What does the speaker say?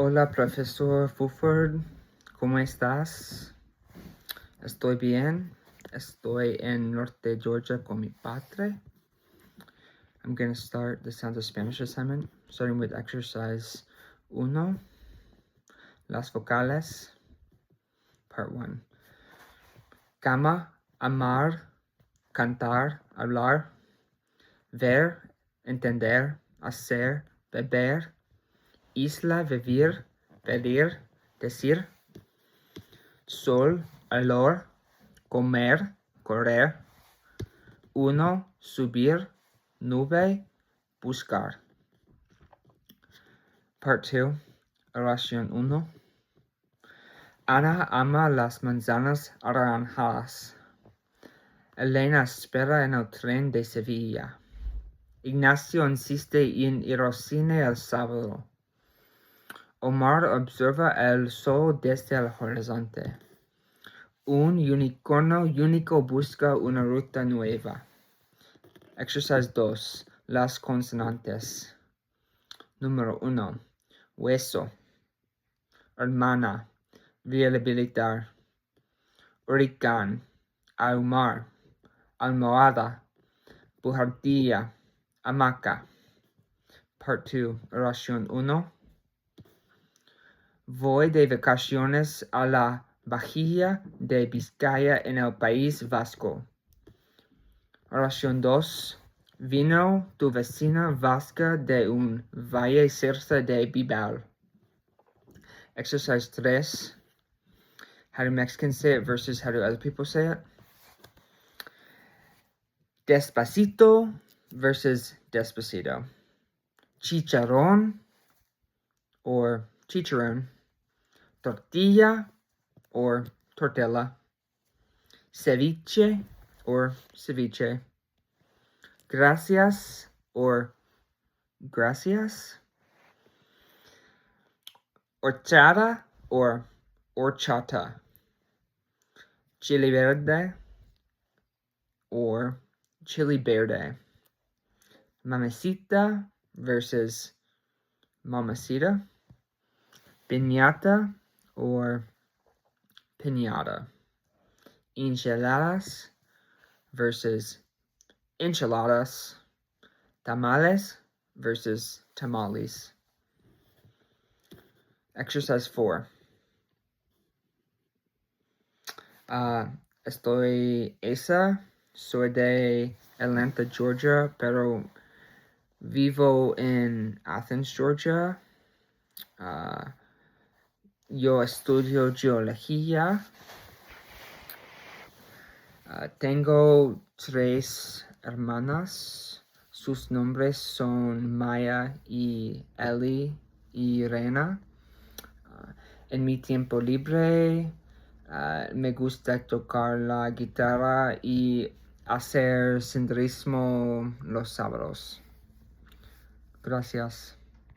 Hola, profesor Fulford. ¿Cómo estás? Estoy bien. Estoy en Norte Georgia con mi padre. I'm going to start the Sounds of Spanish assignment, starting with exercise 1, las vocales, part 1. Cama, amar, cantar, hablar, ver, entender, hacer, beber, isla, vivir, pedir, decir, sol, olor, comer, correr, uno, subir, nube, buscar. Part 2, oración 1. Ana ama las manzanas anaranjadas. Elena espera en el tren de Sevilla. Ignacio insiste en ir al cine el sábado. Omar observa el sol desde el horizonte. Un unicornio único busca una ruta nueva. Exercise 2. Las consonantes. Número 1. Hueso. Hermana. Rehabilitar. Huracán. Ahumar. Almohada. Buhardilla. Hamaca. Part 2. Oración 1. Voy de vacaciones a la Bahía de Vizcaya en el País Vasco. Oración 2. Vino tu vecina vasca de un valle cerca de Bilbao. Exercise 3. How do Mexicans say it versus how do other people say it? Despacito versus despacito. Chicharrón or chicharrón. Tortilla or tortilla. Ceviche or ceviche. Gracias or gracias. Horchata or horchata. Chili verde or chili verde. Mamacita versus mamacita. Piñata or piñata. Enchiladas versus enchiladas. Tamales versus tamales. Exercise 4. Estoy Asa, soy de Atlanta, Georgia, pero vivo en Athens, Georgia. Yo estudio geología. Tengo 3 hermanas. Sus nombres son Maya y Ellie y Rena. En mi tiempo libre me gusta tocar la guitarra y hacer senderismo los sábados. Gracias.